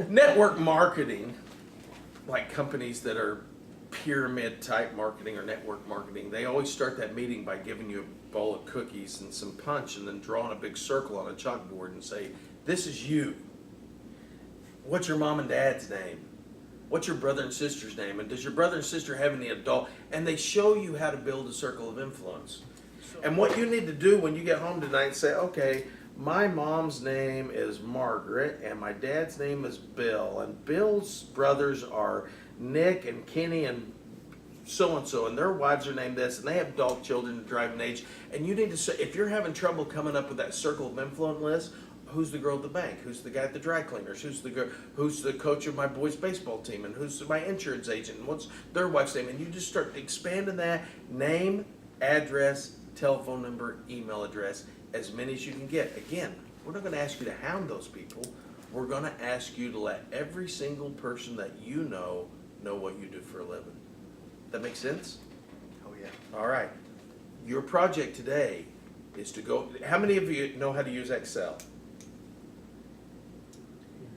Network marketing, like companies that are pyramid type marketing or network marketing, they always start that meeting by giving you a bowl of cookies and some punch and then drawing a big circle on a chalkboard and say, this is you. What's your mom and dad's name? What's your brother and sister's name? And does your brother and sister have any adult? And they show you how to build a circle of influence. And what you need to do when you get home tonight, say, okay, my mom's name is Margaret and my dad's name is Bill. And Bill's brothers are Nick and Kenny and so and their wives are named this, and they have adult children to drive an age. And you need to say, if you're having trouble coming up with that circle of influence list, who's the girl at the bank? Who's the guy at the dry cleaners? Who's the coach of my boys' baseball team? And who's my insurance agent? And what's their wife's name? And you just start expanding that name, address, telephone number, email address, as many as you can get. Again, we're not going to ask you to hound those people. We're going to ask you to let every single person that you know what you do for a living. That makes sense? Oh, yeah. All right. Your project today is to go. How many of you know how to use Excel?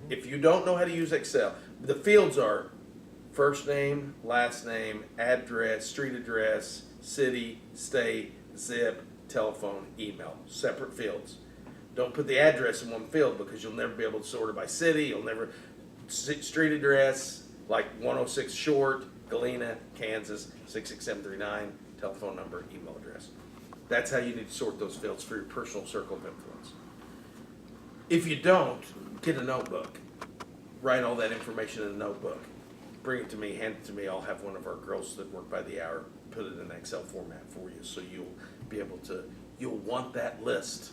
If you don't know how to use Excel, the fields are first name, last name, address, street address, city, state, zip, telephone, email. Separate fields. Don't put the address in one field because you'll never be able to sort it by city. You'll never. Street address, like 106 Short, Galena, Kansas, 66739, telephone number, email address. That's how you need to sort those fields for your personal circle of influence. If you don't, get a notebook. Write all that information in a notebook. Bring it to me, hand it to me. I'll have one of our girls that work by the hour put it in Excel format for you so you'll be able to, you'll want that list.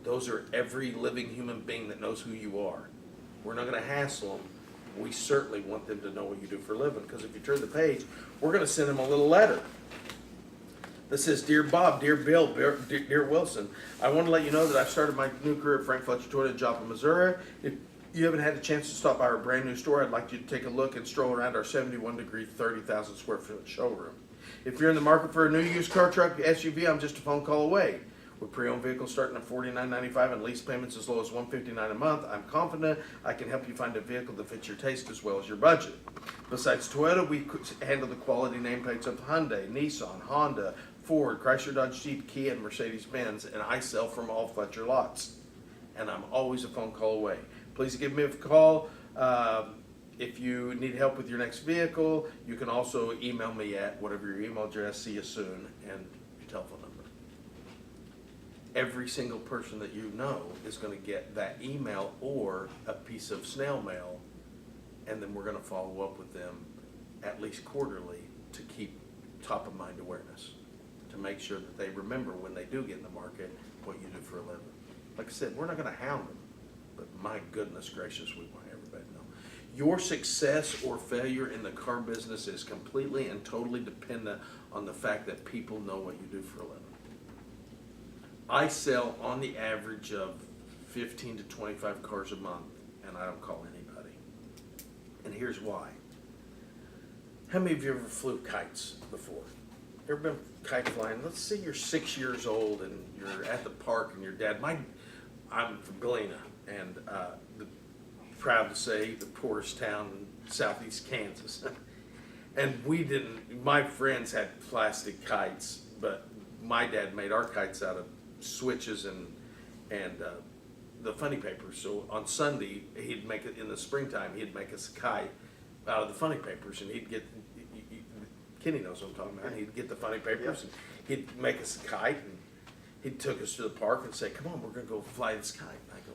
Those are every living human being that knows who you are. We're not going to hassle them. We certainly want them to know what you do for a living, because if you turn the page, we're going to send them a little letter that says, Dear Bob, Dear Bill, Dear Wilson, I want to let you know that I've started my new career at Frank Fletcher Toyota in Joplin, Missouri. If you haven't had a chance to stop by our brand new store, I'd like you to take a look and stroll around our 71-degree, 30,000 square foot showroom. If you're in the market for a new used car, truck, SUV, I'm just a phone call away. With pre-owned vehicles starting at $49.95 and lease payments as low as $159 a month, I'm confident I can help you find a vehicle that fits your taste as well as your budget. Besides Toyota, we handle the quality nameplates of Hyundai, Nissan, Honda, Ford, Chrysler, Dodge, Jeep, Kia, and Mercedes-Benz, and I sell from all Fletcher lots. And I'm always a phone call away. Please give me a call. If you need help with your next vehicle, you can also email me at whatever your email address, see you soon, and your telephone number. Every single person that you know is going to get that email or a piece of snail mail, and then we're going to follow up with them at least quarterly to keep top of mind awareness, to make sure that they remember when they do get in the market what you do for a living. Like I said, we're not going to hound them, but my goodness gracious, we want everybody to know. Your success or failure in the car business is completely and totally dependent on the fact that people know what you do for a living. I sell on the average of 15 to 25 cars a month, and I don't call anybody. And here's why. How many of you ever flew kites before? Ever been kite flying? Let's say you're 6 years old and you're at the park and your dad, I'm from Galena, and proud to say the poorest town in southeast Kansas. And my friends had plastic kites, but my dad made our kites out of switches and the funny paper. So on Sunday, he'd make it in the springtime. He'd make us a kite out of the funny papers, and he'd get. Kenny knows what I'm talking about. He'd get the funny papers, and he'd make us a kite, and he took us to the park and say, "Come on, we're gonna go fly this kite." And I go,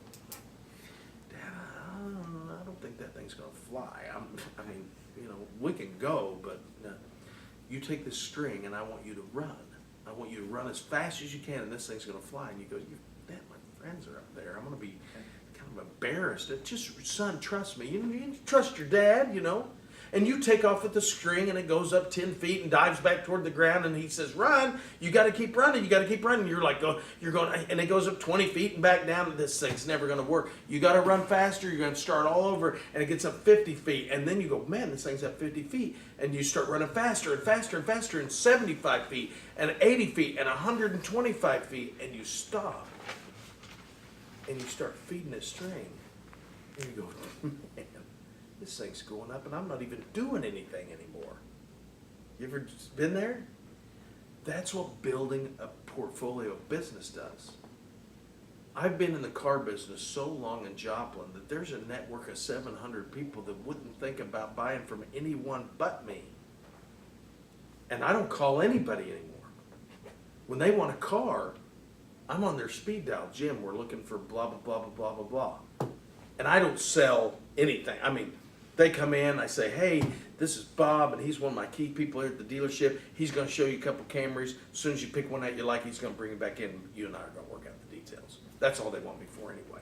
"Dad, I don't think that thing's gonna fly. I mean, we can go, but you take this string, and I want you to run. I want you to run as fast as you can, and this thing's going to fly." And you go, Dad, my friends are up there. I'm going to be kind of embarrassed. Son, trust me. You trust your dad, And you take off with the string, and it goes up 10 feet and dives back toward the ground, and he says, run. You got to keep running. You got to keep running. You're going, and it goes up 20 feet and back down, and this thing's never going to work. You got to run faster. You're going to start all over, and it gets up 50 feet. And then you go, man, this thing's up 50 feet. And you start running faster and faster and faster, and 75 feet, and 80 feet, and 125 feet, and you stop. And you start feeding this string. And you go, man, this thing's going up and I'm not even doing anything anymore. You ever been there? That's what building a portfolio of business does. I've been in the car business so long in Joplin that there's a network of 700 people that wouldn't think about buying from anyone but me. And I don't call anybody anymore. When they want a car, I'm on their speed dial. Jim, we're looking for blah, blah, blah, blah, blah, blah, blah. And I don't sell anything. I mean, they come in, I say, hey, this is Bob, and he's one of my key people here at the dealership. He's going to show you a couple Camrys. As soon as you pick one that you like, he's going to bring it back in. You and I are going to work out the details. That's all they want me for anyway,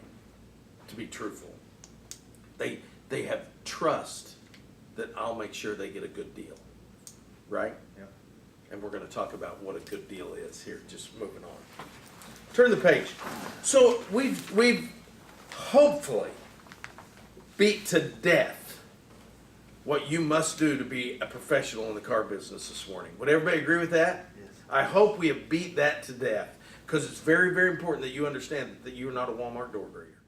to be truthful. They have trust that I'll make sure they get a good deal, right? Yeah. And we're going to talk about what a good deal is here, just moving on. Turn the page. So we've hopefully beat to death what you must do to be a professional in the car business this morning. Would everybody agree with that? Yes. I hope we have beat that to death, because it's very, very important that you understand that you are not a Walmart door greeter.